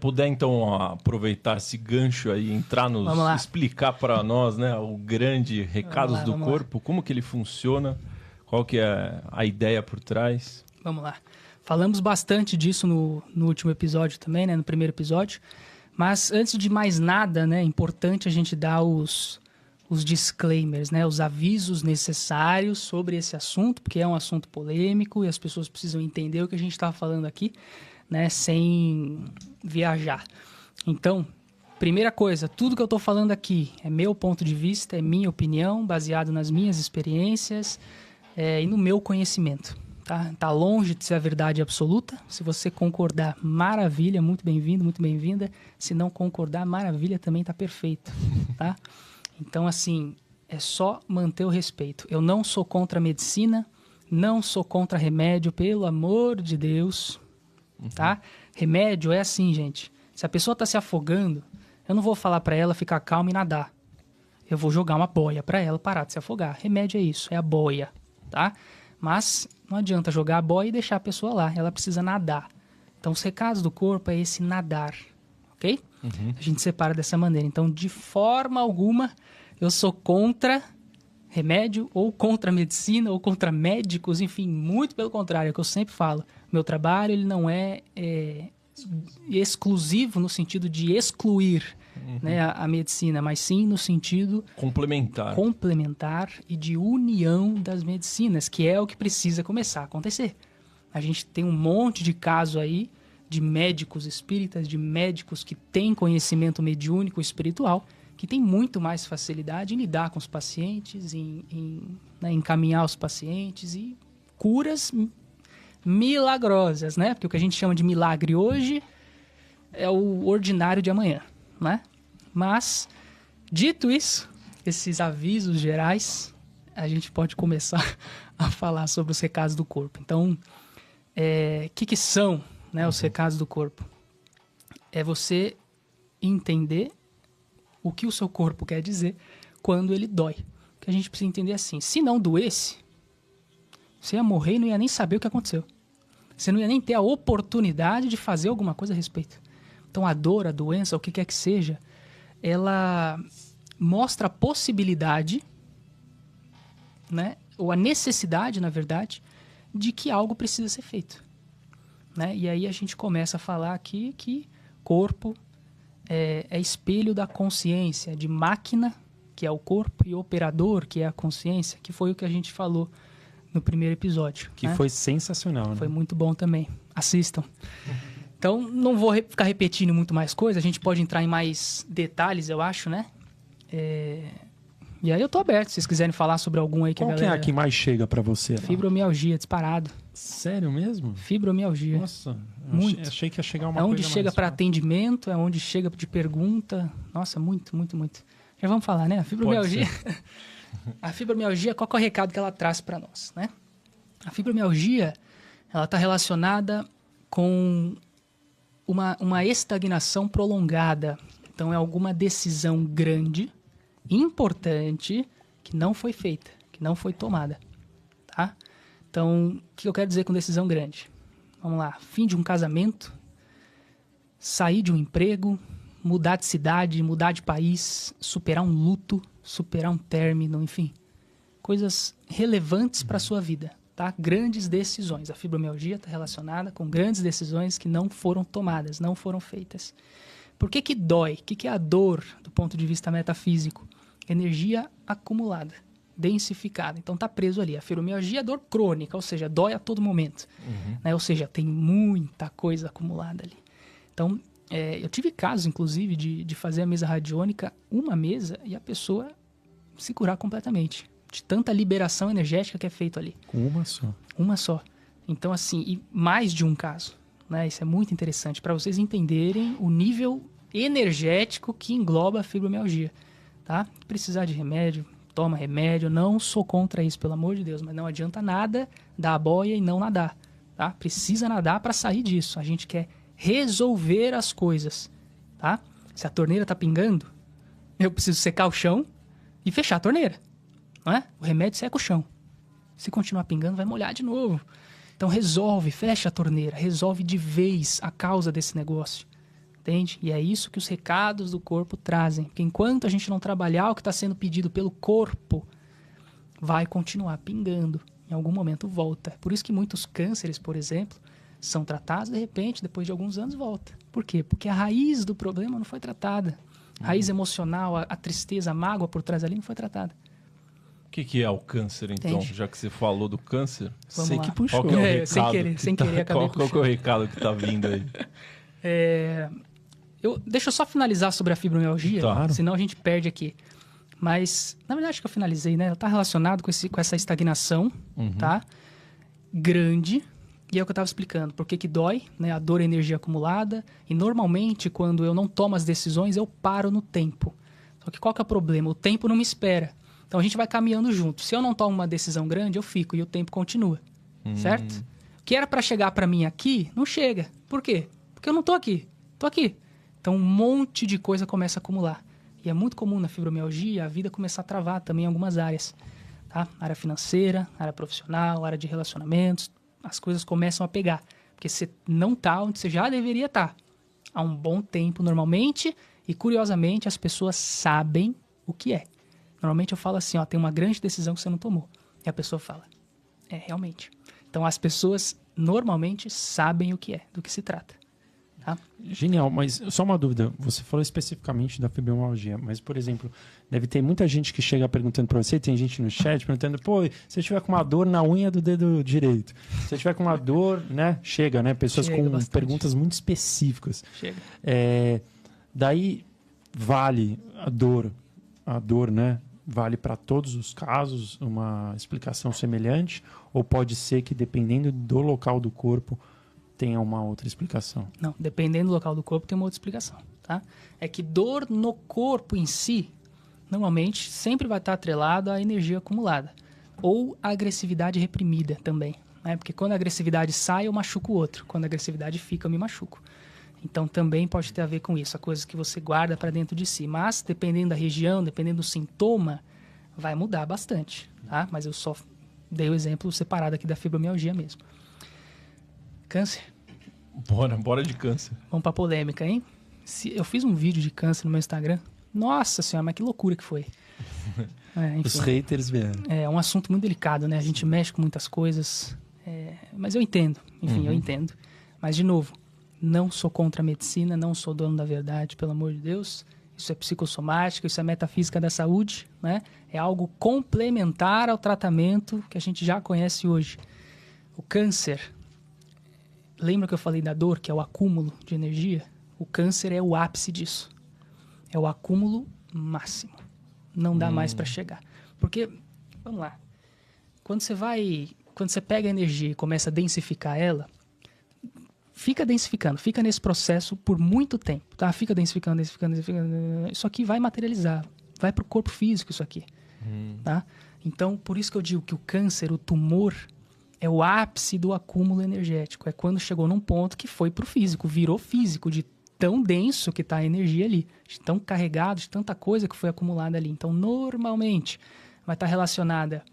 puder, então, aproveitar esse gancho aí, entrar nos... explicar para nós, né, o grande Recados do Corpo, como que ele funciona, qual que é a ideia por trás. Vamos lá. Falamos bastante disso no último episódio também, né, no primeiro episódio. Mas antes de mais nada, né, é importante a gente dar os disclaimers, né, os avisos necessários sobre esse assunto, porque é um assunto polêmico e as pessoas precisam entender o que a gente está falando aqui, né, sem viajar. Então, primeira coisa, tudo que eu estou falando aqui é meu ponto de vista, é minha opinião, baseado nas minhas experiências e no meu conhecimento. Tá longe de ser a verdade absoluta. Se você concordar, maravilha, muito bem-vindo, muito bem-vinda. Se não concordar, maravilha, também tá perfeito, tá? Então, assim, é só manter o respeito. Eu não sou contra a medicina, não sou contra remédio, pelo amor de Deus, tá? Remédio é assim, gente. Se a pessoa tá se afogando, eu não vou falar para ela ficar calma e nadar. Eu vou jogar uma boia para ela parar de se afogar. Remédio é isso, é a boia, tá? Mas não adianta jogar a boia e deixar a pessoa lá. Ela precisa nadar. Então, os recados do corpo é esse nadar, ok? A gente separa dessa maneira. Então, de forma alguma, eu sou contra remédio, ou contra medicina, ou contra médicos, enfim, muito pelo contrário, é o que eu sempre falo. Meu trabalho ele não é exclusivo no sentido de excluir né, a medicina, mas sim no sentido complementar e de união das medicinas, que é o que precisa começar a acontecer. A gente tem um monte de casos aí de médicos espíritas, de médicos que têm conhecimento mediúnico espiritual, que tem muito mais facilidade em lidar com os pacientes, né, encaminhar os pacientes e curas milagrosas, né? Porque o que a gente chama de milagre hoje é o ordinário de amanhã, né? Mas, dito isso, esses avisos gerais, a gente pode começar a falar sobre os recados do corpo. Então, que são, né, os recados do corpo? É você entender o que o seu corpo quer dizer quando ele dói. O que a gente precisa entender assim, se não doesse, você ia morrer e não ia nem saber o que aconteceu. Você não ia nem ter a oportunidade de fazer alguma coisa a respeito. Então a dor, a doença, o que quer que seja, ela mostra a possibilidade, né, ou a necessidade, na verdade, de que algo precisa ser feito. Né? E aí a gente começa a falar aqui que corpo é espelho da consciência, de máquina, que é o corpo, e operador, que é a consciência, que foi o que a gente falou no primeiro episódio. Que foi sensacional, né? Foi muito bom também. Assistam. Então, não vou ficar repetindo muito mais coisa. A gente pode entrar em mais detalhes, eu acho, né? E aí eu tô aberto, se vocês quiserem falar sobre algum aí que Qual a galera... que é a que mais chega pra você? Lá? Fibromialgia, disparado. Sério mesmo? Fibromialgia. Nossa, muito. Achei que ia chegar uma coisa. É onde coisa chega mais para atendimento, é onde chega de pergunta. Nossa, muito, muito, muito. Já vamos falar, né? A fibromialgia. A fibromialgia, qual que é o recado que ela traz para nós, né? A fibromialgia, ela está relacionada com uma estagnação prolongada. Então, é alguma decisão grande, importante, que não foi feita, que não foi tomada, tá? Então, o que eu quero dizer com decisão grande? Vamos lá, fim de um casamento, sair de um emprego, mudar de cidade, mudar de país, superar um luto, superar um término, enfim. Coisas relevantes para a sua vida, tá? Grandes decisões. A fibromialgia está relacionada com grandes decisões que não foram tomadas, não foram feitas. Por que dói? O que é a dor do ponto de vista metafísico? Energia acumulada, densificada. Então está preso ali. A fibromialgia é dor crônica, ou seja, dói a todo momento. Né? Ou seja, tem muita coisa acumulada ali. Então, eu tive casos, inclusive, de fazer a mesa radiônica, uma mesa, e a pessoa se curar completamente. De tanta liberação energética que é feito ali. Com uma só? Uma só. Então, assim, e mais de um caso. Né? Isso é muito interessante para vocês entenderem o nível energético que engloba a fibromialgia. Tá? Precisar de remédio, toma remédio. Não sou contra isso, pelo amor de Deus. Mas não adianta nada dar a boia e não nadar. Tá? Precisa nadar para sair disso. A gente quer resolver as coisas. Tá? Se a torneira está pingando, eu preciso secar o chão e fechar a torneira. Não é? O remédio seca o chão. Se continuar pingando, vai molhar de novo. Então resolve, fecha a torneira, resolve de vez a causa desse negócio. entende? E é isso que os recados do corpo trazem. Porque enquanto a gente não trabalhar o que está sendo pedido pelo corpo, vai continuar pingando. Em algum momento volta. Por isso que muitos cânceres, por exemplo, são tratados, de repente, depois de alguns anos, volta. Por quê? Porque a raiz do problema não foi tratada. A raiz emocional, a tristeza, a mágoa por trás ali não foi tratada. O que é o câncer, então? Entende? Já que você falou do câncer, Vamos sei lá. que puxou. Qual que é o recado? Sem querer, acabei Qual que é o recado que está vindo aí? Deixa eu só finalizar sobre a fibromialgia, Claro. Senão a gente perde aqui. Mas, na verdade, acho que eu finalizei, né? Ela está relacionada com essa estagnação, tá? Grande. E é o que eu estava explicando. Por que dói, né? A dor é energia acumulada. E, normalmente, quando eu não tomo as decisões, eu paro no tempo. Só que qual que é o problema? O tempo não me espera. Então, a gente vai caminhando junto. Se eu não tomo uma decisão grande, eu fico. E o tempo continua. Certo? O que era para chegar para mim aqui, não chega. Por quê? Porque eu não tô aqui. Tô aqui. Então, um monte de coisa começa a acumular. E é muito comum na fibromialgia a vida começar a travar também em algumas áreas. Tá? Área financeira, área profissional, área de relacionamentos. As coisas começam a pegar. Porque você não está onde você já deveria estar. Há um bom tempo, normalmente. E, curiosamente, as pessoas sabem o que é. Normalmente eu falo assim, ó, tem uma grande decisão que você não tomou. E a pessoa fala, realmente. Então, as pessoas normalmente sabem o que é, do que se trata. Tá? Genial, mas só uma dúvida. Você falou especificamente da fibromialgia, mas, por exemplo, deve ter muita gente que chega perguntando para você, tem gente no chat perguntando, pô, se eu tiver com uma dor na unha do dedo direito, se eu tiver com uma dor, né? Chega, né? Pessoas com bastante perguntas muito específicas. Chega. Daí, vale a dor, né? Vale para todos os casos uma explicação semelhante? Ou pode ser que, dependendo do local do corpo, tenha uma outra explicação? Não, dependendo do local do corpo, tem uma outra explicação. Tá? É que dor no corpo em si, normalmente, sempre vai estar atrelado à energia acumulada. Ou à agressividade reprimida também. Né? Porque quando a agressividade sai, eu machuco o outro. Quando a agressividade fica, eu me machuco. Então, também pode ter a ver com isso, a coisa que você guarda para dentro de si. Mas, dependendo da região, dependendo do sintoma, vai mudar bastante. Tá? Mas eu só dei o exemplo separado aqui da fibromialgia mesmo. Câncer? Bora de câncer. Vamos para polêmica, hein? Eu fiz um vídeo de câncer no meu Instagram. Nossa senhora, mas que loucura que foi. Enfim, os haters vieram. É um assunto muito delicado, né? A gente mexe com muitas coisas. Mas eu entendo. Enfim, eu entendo. Mas, de novo, não sou contra a medicina, não sou dono da verdade, pelo amor de Deus. Isso é psicossomática, isso é metafísica da saúde, né? É algo complementar ao tratamento que a gente já conhece hoje. O câncer, lembra que eu falei da dor, que é o acúmulo de energia? O câncer é o ápice disso. É o acúmulo máximo. Não dá mais para chegar. Porque, vamos lá, quando você pega a energia e começa a densificar ela, fica densificando, fica nesse processo por muito tempo, tá? Fica densificando. Isso aqui vai materializar, vai para o corpo físico isso aqui, tá? Então, por isso que eu digo que o câncer, o tumor, é o ápice do acúmulo energético. É quando chegou num ponto que foi para o físico, virou físico, de tão denso que está a energia ali, de tão carregado, de tanta coisa que foi acumulada ali. Então, normalmente, vai estar relacionada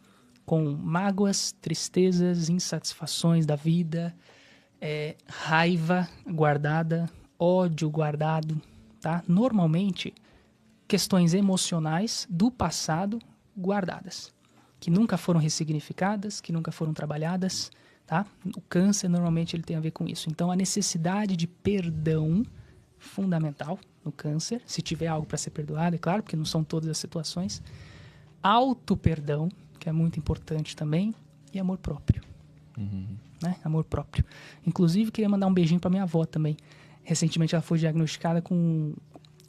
com mágoas, tristezas, insatisfações da vida, raiva guardada, ódio guardado, tá? Normalmente, questões emocionais do passado guardadas, que nunca foram ressignificadas, que nunca foram trabalhadas, tá? O câncer, normalmente, ele tem a ver com isso. Então, a necessidade de perdão fundamental no câncer, se tiver algo para ser perdoado, é claro, porque não são todas as situações. Auto-perdão, que é muito importante também, e amor próprio. Né? Amor próprio. Inclusive, queria mandar um beijinho para minha avó também. Recentemente, ela foi diagnosticada com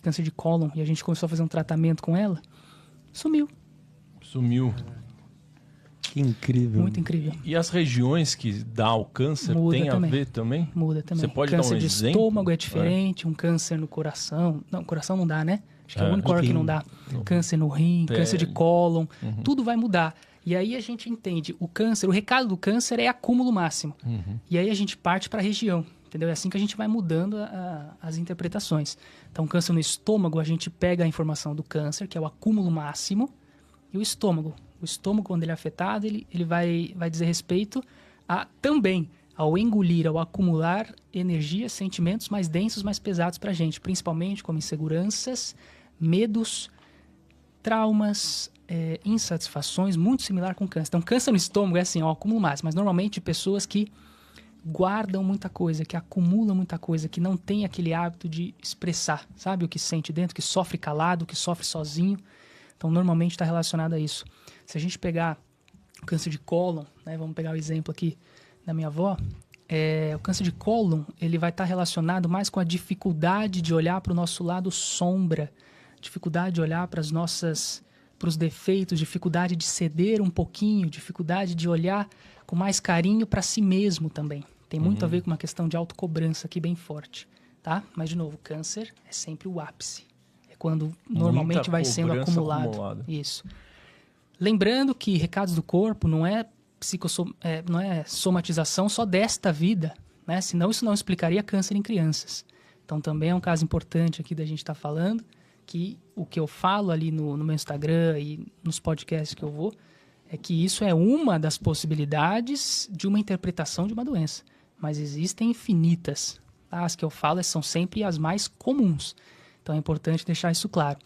câncer de cólon e a gente começou a fazer um tratamento com ela. Sumiu. Que incrível. Muito incrível. E as regiões que dá o câncer tem a ver também? Muda também. Você pode câncer dar um de exemplo? estômago é diferente, um câncer no coração. Não, coração não dá, né? Acho que é o único órgão que não dá. Câncer no rim, câncer de cólon, tudo vai mudar. E aí a gente entende, o câncer, o recado do câncer é acúmulo máximo. E aí a gente parte para a região, entendeu? É assim que a gente vai mudando as interpretações. Então, câncer no estômago, a gente pega a informação do câncer, que é o acúmulo máximo, e o estômago. O estômago, quando ele é afetado, ele vai dizer respeito também ao engolir, ao acumular energia, sentimentos mais densos, mais pesados para a gente, principalmente como inseguranças, medos, traumas, insatisfações, muito similar com câncer. Então, câncer no estômago é assim, ó, acúmulo máximo, mas normalmente pessoas que guardam muita coisa, que acumulam muita coisa, que não tem aquele hábito de expressar, sabe? O que sente dentro, que sofre calado, que sofre sozinho. Então, normalmente está relacionado a isso. Se a gente pegar o câncer de cólon, né? Vamos pegar o exemplo aqui da minha avó. O câncer de cólon, ele vai estar relacionado mais com a dificuldade de olhar para o nosso lado sombra, dificuldade de olhar para os defeitos, dificuldade de ceder um pouquinho, dificuldade de olhar com mais carinho para si mesmo também. Tem muito a ver com uma questão de autocobrança aqui bem forte, tá? Mas, de novo, câncer é sempre o ápice. É quando normalmente vai sendo acumulado. Isso. Lembrando que recados do corpo não é somatização só desta vida, né? Senão isso não explicaria câncer em crianças. Então, também é um caso importante aqui da gente estar falando, que o que eu falo ali no meu Instagram e nos podcasts que eu vou, é que isso é uma das possibilidades de uma interpretação de uma doença. Mas existem infinitas. Tá? As que eu falo são sempre as mais comuns. Então é importante deixar isso claro.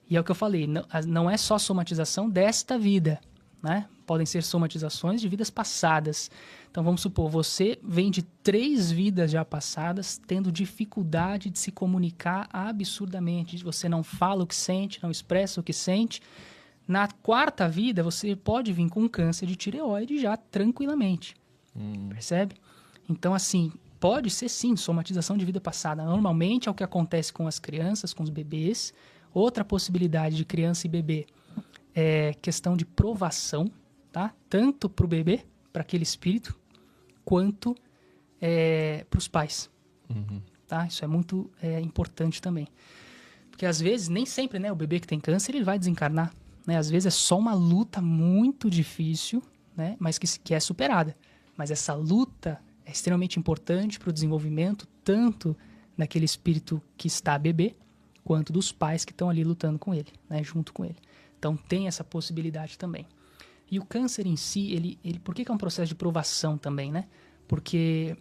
E é o que eu falei, não é só somatização desta vida, né? Podem ser somatizações de vidas passadas. Então vamos supor, você vem de 3 vidas já passadas, tendo dificuldade de se comunicar absurdamente. Você não fala o que sente, não expressa o que sente. Na 4ª vida, você pode vir com um câncer de tireoide já tranquilamente. Percebe? Então, assim, pode ser sim somatização de vida passada. Normalmente é o que acontece com as crianças, com os bebês. Outra possibilidade de criança e bebê é questão de provação, tá? Tanto para o bebê, para aquele espírito, quanto para os pais. Tá? Isso é muito importante também. Porque às vezes, nem sempre, né, o bebê que tem câncer ele vai desencarnar. Né? Às vezes é só uma luta muito difícil, né? Mas que é superada. Mas essa luta é extremamente importante para o desenvolvimento tanto daquele espírito que está bebê, quanto dos pais que estão ali lutando com ele, né? Junto com ele. Então tem essa possibilidade também. E o câncer em si, ele por que é um processo de provação também, né? Porque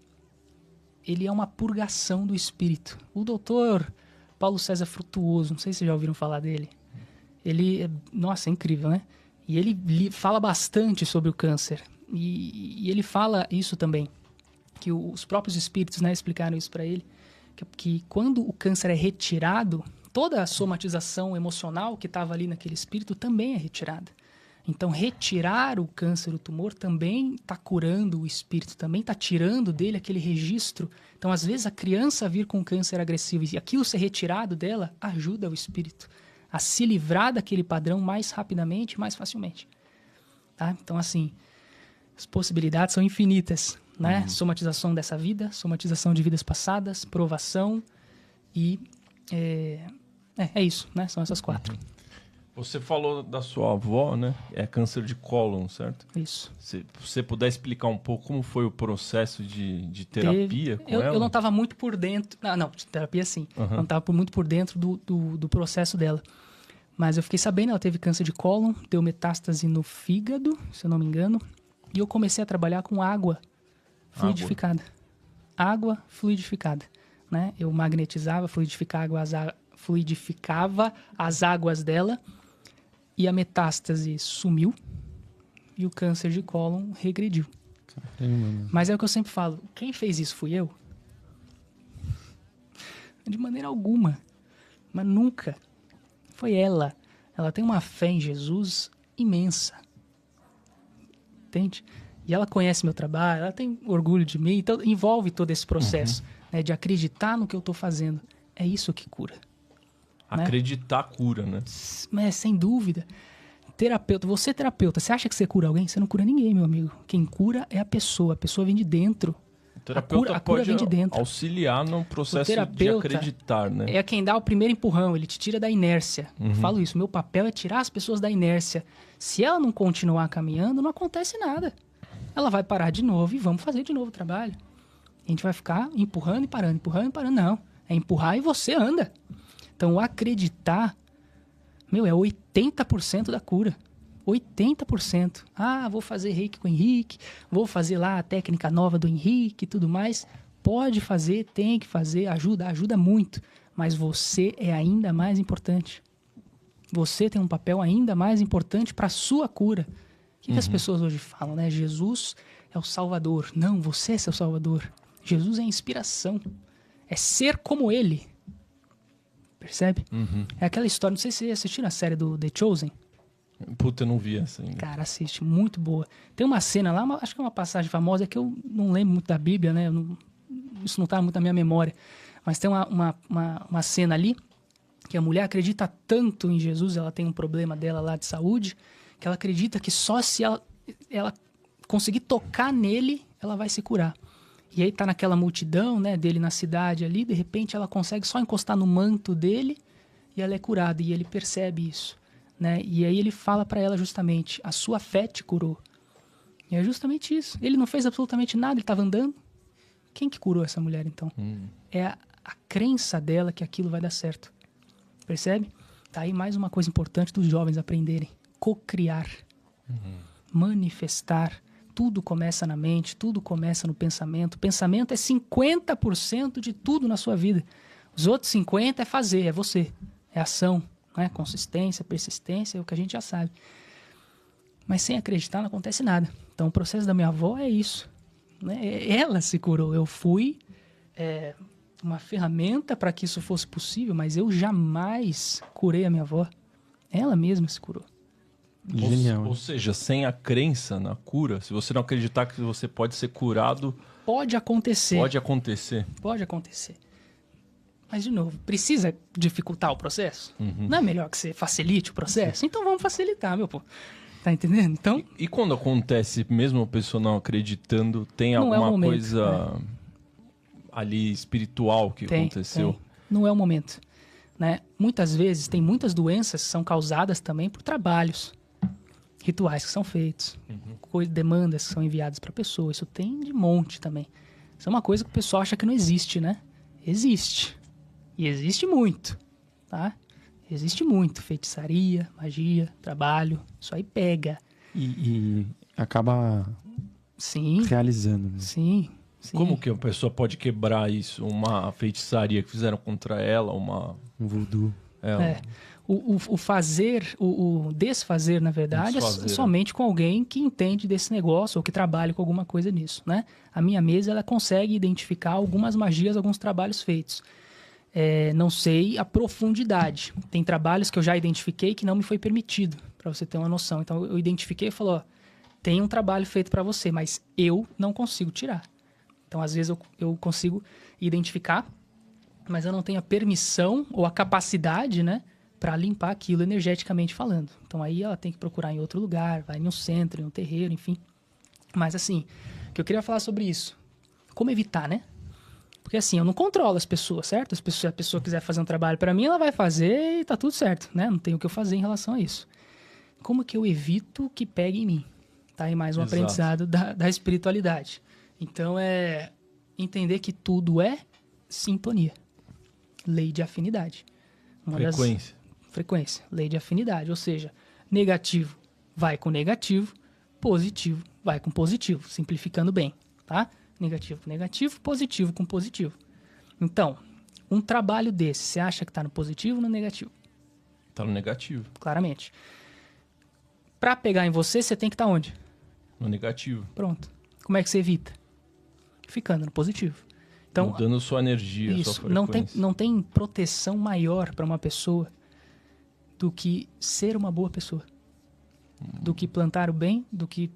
ele é uma purgação do espírito. O doutor Paulo César Frutuoso, não sei se vocês já ouviram falar dele. Ele, nossa, é incrível, né? E ele fala bastante sobre o câncer. E ele fala isso também, que os próprios espíritos, né, explicaram isso para ele, que quando o câncer é retirado, toda a somatização emocional que estava ali naquele espírito também é retirada. Então, retirar o câncer, o tumor, também está curando o espírito, também está tirando dele aquele registro. Então, às vezes, a criança vir com câncer agressivo e aquilo ser retirado dela ajuda o espírito a se livrar daquele padrão mais rapidamente, mais facilmente. Tá? Então, assim, as possibilidades são infinitas, né? Somatização dessa vida, somatização de vidas passadas, provação e... É isso, né? São essas 4. Você falou da sua avó, né? É câncer de cólon, certo? Isso. Se você puder explicar um pouco como foi o processo de terapia com ela? Eu não estava muito por dentro... Não, terapia sim. Eu não estava muito por dentro do processo dela. Mas eu fiquei sabendo, ela teve câncer de cólon, deu metástase no fígado, se eu não me engano. E eu comecei a trabalhar com água fluidificada. Água fluidificada. Né? Eu magnetizava, fluidificava as águas dela e a metástase sumiu e o câncer de cólon regrediu. Caramba. Mas é o que eu sempre falo, quem fez isso fui eu? De maneira alguma, mas nunca. Foi ela. Ela tem uma fé em Jesus imensa. Entende? E ela conhece meu trabalho, ela tem orgulho de mim, então envolve todo esse processo, né, de acreditar no que eu estou fazendo. É isso que cura. Acreditar cura, né? Mas, sem dúvida. Terapeuta, você terapeuta, você acha que você cura alguém? Você não cura ninguém, meu amigo. Quem cura é a pessoa vem de dentro. O terapeuta a cura vem de dentro. Auxiliar no processo de acreditar, né? É quem dá o primeiro empurrão, ele te tira da inércia. Eu falo isso, meu papel é tirar as pessoas da inércia. Se ela não continuar caminhando, não acontece nada. Ela vai parar de novo e vamos fazer de novo o trabalho. A gente vai ficar empurrando e parando, empurrando e parando. Não, é empurrar e você anda. Então, o acreditar, é 80% da cura. 80%. Ah, vou fazer reiki com o Henrique, vou fazer lá a técnica nova do Henrique e tudo mais. Pode fazer, tem que fazer, ajuda muito. Mas você é ainda mais importante. Você tem um papel ainda mais importante para a sua cura. O que as pessoas hoje falam, né? Jesus é o Salvador. Não, você é seu Salvador. Jesus é a inspiração. É ser como ele. Percebe? É aquela história, não sei se vocês assistiram a série do The Chosen. Puta, eu não vi essa ainda. Cara, assiste, muito boa. Tem uma cena lá, acho que é uma passagem famosa, que eu não lembro muito da Bíblia, né? Isso não tá muito na minha memória. Mas tem uma cena ali, que a mulher acredita tanto em Jesus, ela tem um problema dela lá de saúde, que ela acredita que só se ela conseguir tocar nele, ela vai se curar. E aí tá naquela multidão, né, dele na cidade ali, de repente ela consegue só encostar no manto dele e ela é curada, e ele percebe isso, né? E aí ele fala para ela justamente, a sua fé te curou. E é justamente isso. Ele não fez absolutamente nada, ele estava andando. Quem que curou essa mulher, então? É a crença dela que aquilo vai dar certo. Percebe? Tá aí mais uma coisa importante dos jovens aprenderem. Cocriar. Manifestar. Tudo começa na mente, tudo começa no pensamento. O pensamento é 50% de tudo na sua vida. Os outros 50% é fazer, é você. É ação, né? Consistência, persistência, é o que a gente já sabe. Mas sem acreditar não acontece nada. Então o processo da minha avó é isso. Né? Ela se curou. Eu fui uma ferramenta para que isso fosse possível, mas eu jamais curei a minha avó. Ela mesma se curou. Genial. Ou seja, sem a crença na cura, se você não acreditar que você pode ser curado... Pode acontecer. Pode acontecer. Pode acontecer. Mas, de novo, precisa dificultar o processo? Não é melhor que você facilite o processo? Então vamos facilitar, meu pô. Tá entendendo? Então... E quando acontece, mesmo a pessoa não acreditando, tem alguma coisa ali espiritual que aconteceu? Tem. Não é o momento. Né? Muitas vezes, tem muitas doenças que são causadas também por trabalhos. Rituais que são feitos, demandas que são enviadas para a pessoa. Isso tem de monte também. Isso é uma coisa que o pessoal acha que não existe, né? Existe. E existe muito, tá? Existe muito. Feitiçaria, magia, trabalho. Isso aí pega. E acaba realizando. Né? Sim. Como que a pessoa pode quebrar isso? Uma feitiçaria que fizeram contra ela, um voodoo. O fazer, o desfazer, na verdade, é somente com alguém que entende desse negócio ou que trabalha com alguma coisa nisso, né? A minha mesa, ela consegue identificar algumas magias, alguns trabalhos feitos. Não sei a profundidade. Tem trabalhos que eu já identifiquei que não me foi permitido, para você ter uma noção. Então, eu identifiquei e falei, tem um trabalho feito para você, mas eu não consigo tirar. Então, às vezes, eu consigo identificar, mas eu não tenho a permissão ou a capacidade, né? Para limpar aquilo energeticamente falando. Então aí ela tem que procurar em outro lugar, vai em um centro, em um terreiro, enfim. Mas assim, o que eu queria falar sobre isso, como evitar, né? Porque assim, eu não controlo as pessoas, certo? Se a pessoa quiser fazer um trabalho para mim, ela vai fazer e tá tudo certo, né? Não tem o que eu fazer em relação a isso. Como que eu evito que pegue em mim? Tá aí mais um aprendizado da espiritualidade. Então é entender que tudo é sintonia. Lei de afinidade. Frequência, lei de afinidade, ou seja, negativo vai com negativo, positivo vai com positivo, simplificando bem, tá? Negativo com negativo, positivo com positivo. Então, um trabalho desse, você acha que está no positivo ou no negativo? Está no negativo. Claramente. Para pegar em você, você tem que estar onde? No negativo. Pronto. Como é que você evita? Ficando no positivo. Então, mudando sua energia, isso, sua frequência. Não tem proteção maior para uma pessoa do que ser uma boa pessoa. Do que plantar o bem, do que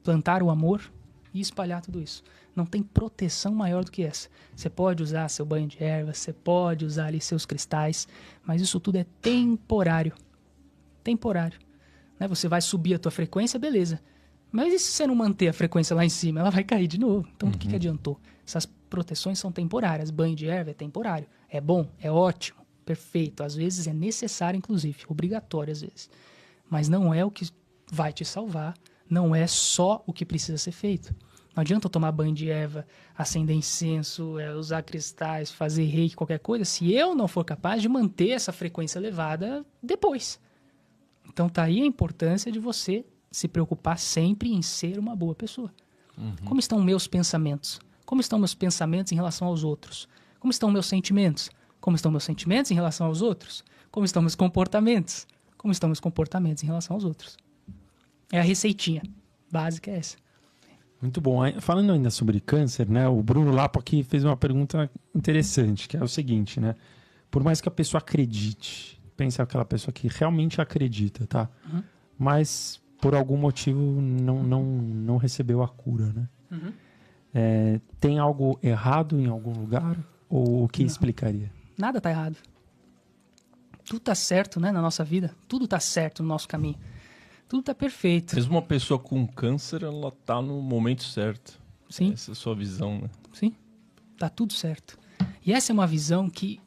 plantar o amor e espalhar tudo isso. Não tem proteção maior do que essa. Você pode usar seu banho de ervas, você pode usar ali seus cristais, mas isso tudo é temporário. Temporário. Né? Você vai subir a tua frequência, beleza. Mas e se você não manter a frequência lá em cima? Ela vai cair de novo. Então, do que adiantou? Essas proteções são temporárias. Banho de erva é temporário. É bom, é ótimo, perfeito. Às vezes é necessário, inclusive. Obrigatório, às vezes. Mas não é o que vai te salvar. Não é só o que precisa ser feito. Não adianta eu tomar banho de erva, acender incenso, usar cristais, fazer reiki, qualquer coisa, se eu não for capaz de manter essa frequência elevada depois. Então tá aí a importância de você se preocupar sempre em ser uma boa pessoa. Como estão meus pensamentos? Como estão meus pensamentos em relação aos outros? Como estão meus sentimentos? Como estão meus sentimentos em relação aos outros? Como estão meus comportamentos? Como estão meus comportamentos em relação aos outros? É a receitinha básica, é essa. Muito bom. Falando ainda sobre câncer, né? O Bruno Lapo aqui fez uma pergunta interessante, que é o seguinte, né? Por mais que a pessoa acredite, pensa aquela pessoa que realmente acredita, tá? Mas por algum motivo não recebeu a cura, né? Tem algo errado em algum lugar? Ou o que explicaria? Nada tá errado. Tudo tá certo, né, na nossa vida. Tudo tá certo no nosso caminho. Tudo tá perfeito. Mesmo uma pessoa com câncer, ela tá no momento certo. Sim. Essa é a sua visão, né? Sim. Tá tudo certo. E essa é uma visão que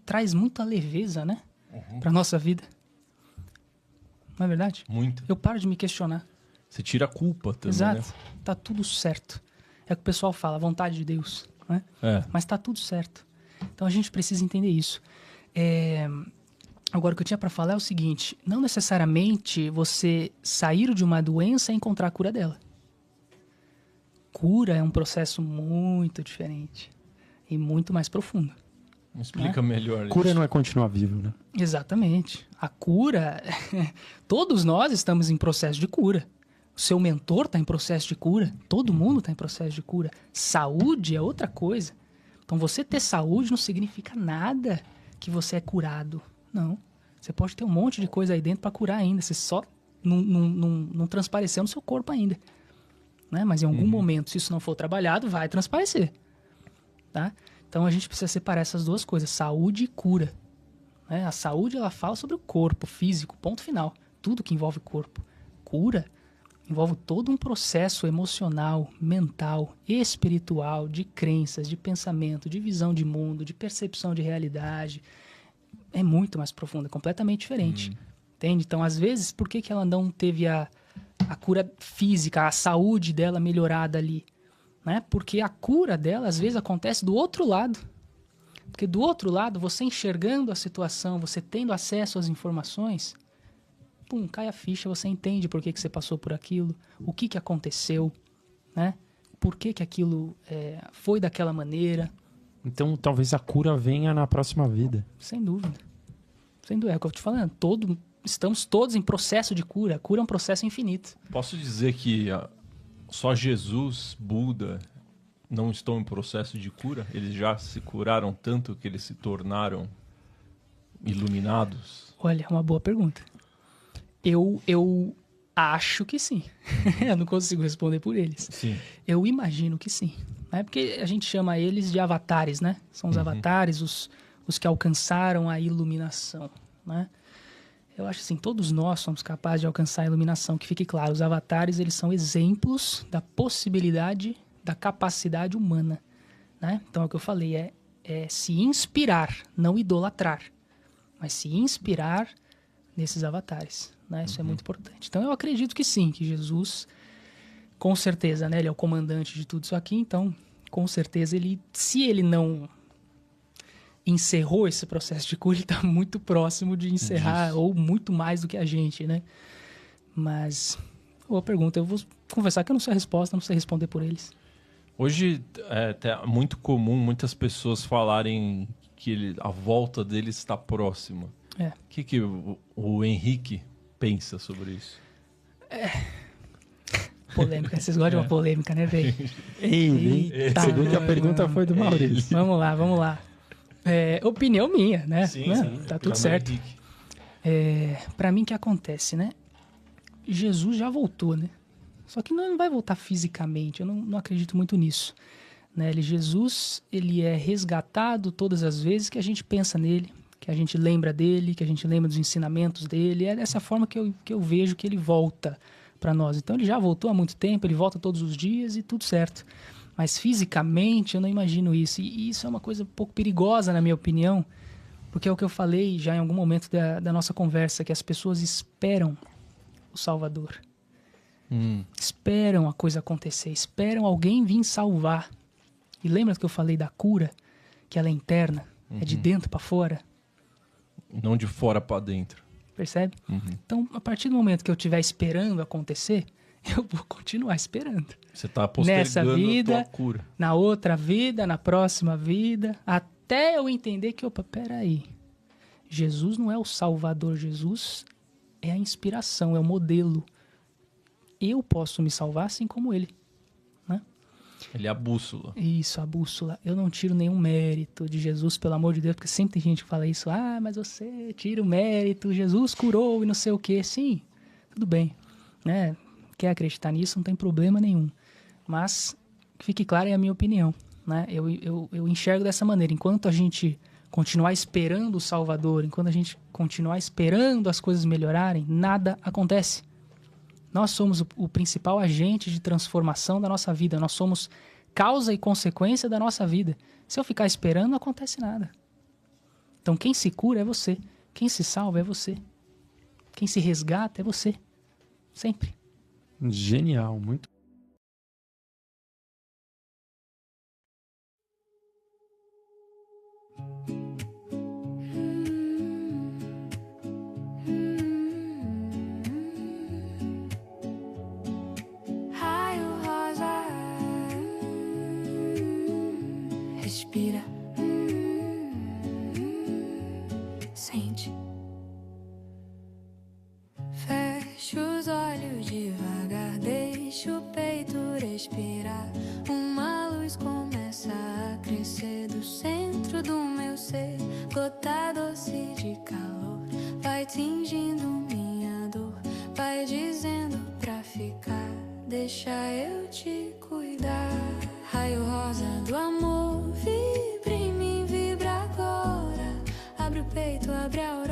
traz muita leveza, né? Pra nossa vida. Não é verdade? Muito. Eu paro de me questionar. Você tira a culpa também, Exato. né? Tá tudo certo. É o que o pessoal fala, a vontade de Deus. Né? Mas tá tudo certo. Então a gente precisa entender isso. Agora, o que eu tinha para falar é o seguinte: não necessariamente você sair de uma doença é encontrar a cura dela. Cura é um processo muito diferente e muito mais profundo. Explica melhor isso. Cura não é continuar vivo, né? Exatamente. A cura... Todos nós estamos em processo de cura. O seu mentor está em processo de cura. Todo mundo está em processo de cura. Saúde é outra coisa. Então, você ter saúde não significa nada que você é curado. Não. Você pode ter um monte de coisa aí dentro para curar ainda. Você só não transpareceu no seu corpo ainda. Né? Mas em algum momento, se isso não for trabalhado, vai transparecer. Tá? Então, a gente precisa separar essas duas coisas. Saúde e cura. Né? A saúde, ela fala sobre o corpo físico, ponto final. Tudo que envolve corpo. Cura envolve todo um processo emocional, mental, espiritual, de crenças, de pensamento, de visão de mundo, de percepção de realidade. É muito mais profundo, é completamente diferente. Entende? Então, às vezes, por que ela não teve a cura física, a saúde dela melhorada ali? Né? Porque a cura dela, às vezes, acontece do outro lado. Porque do outro lado, você enxergando a situação, você tendo acesso às informações... Pum, cai a ficha, você entende por que você passou por aquilo, o que aconteceu, né? Por que aquilo foi daquela maneira. Então, talvez a cura venha na próxima vida. Sem dúvida. Sem dúvida. É o que eu tô te falando. Estamos todos em processo de cura. A cura é um processo infinito. Posso dizer que só Jesus, Buda, não estão em processo de cura? Eles já se curaram tanto que eles se tornaram iluminados? Olha, é uma boa pergunta. Eu acho que sim. Eu não consigo responder por eles. Sim. Eu imagino que sim. Né? Porque a gente chama eles de avatares, né? São os avatares, os que alcançaram a iluminação, né? Eu acho assim, todos nós somos capazes de alcançar a iluminação. Que fique claro, os avatares, eles são exemplos da possibilidade, da capacidade humana, né? Então, é o que eu falei, é se inspirar, não idolatrar, mas se inspirar nesses avatares, né? Isso é muito importante. Então, eu acredito que sim, que Jesus, com certeza, né? Ele é o comandante de tudo isso aqui, então, com certeza, se ele não encerrou esse processo de cura, ele está muito próximo de encerrar, ou muito mais do que a gente, né? Mas, boa pergunta. Eu vou confessar que eu não sei a resposta, não sei responder por eles. Hoje é muito comum muitas pessoas falarem que a volta dele está próxima. O que o Henrique pensa sobre isso? Polêmica. Vocês gostam de uma polêmica, né, velho? Eita, a pergunta foi do Maurício. Vamos lá. Opinião minha, né? Sim. Tá tudo certo. Pra mim, o que acontece, né? Jesus já voltou, né? Só que não vai voltar fisicamente. Eu não acredito muito nisso. Né? Jesus, ele é resgatado todas as vezes que a gente pensa nele, que a gente lembra dele, que a gente lembra dos ensinamentos dele. É dessa forma que eu vejo que ele volta para nós. Então, ele já voltou há muito tempo, ele volta todos os dias e tudo certo. Mas fisicamente, eu não imagino isso. E isso é uma coisa um pouco perigosa, na minha opinião, porque é o que eu falei já em algum momento da nossa conversa, que as pessoas esperam o Salvador. Esperam a coisa acontecer, esperam alguém vir salvar. E lembra que eu falei da cura, que ela é interna, é de dentro para fora? Não de fora para dentro. Percebe? Então, a partir do momento que eu estiver esperando acontecer, eu vou continuar esperando. Você está postergando nessa vida, a tua cura. Na outra vida, na próxima vida, até eu entender que, peraí, Jesus não é o Salvador, Jesus é a inspiração, é o modelo. Eu posso me salvar assim como ele, né? Ele é a bússola. Isso, a bússola. Eu não tiro nenhum mérito de Jesus, pelo amor de Deus, porque sempre tem gente que fala isso. Mas você tira o mérito, Jesus curou e não sei o quê. Sim, tudo bem, né? Quer acreditar nisso, não tem problema nenhum. Mas, que fique claro, é a minha opinião, né? Eu enxergo dessa maneira. Enquanto a gente continuar esperando o Salvador, enquanto a gente continuar esperando as coisas melhorarem, nada acontece. Nós somos o principal agente de transformação da nossa vida. Nós somos causa e consequência da nossa vida. Se eu ficar esperando, não acontece nada. Então, quem se cura é você. Quem se salva é você. Quem se resgata é você. Sempre. Genial, muito. Respira, sente. Fecha os olhos devagar, deixa o peito respirar. Uma luz começa a crescer do centro do meu ser. Gota doce de calor vai tingindo minha dor. Vai dizendo pra ficar, deixa eu te cuidar. Raio rosa do amor, vibra em mim, vibra agora. Abre o peito, abre a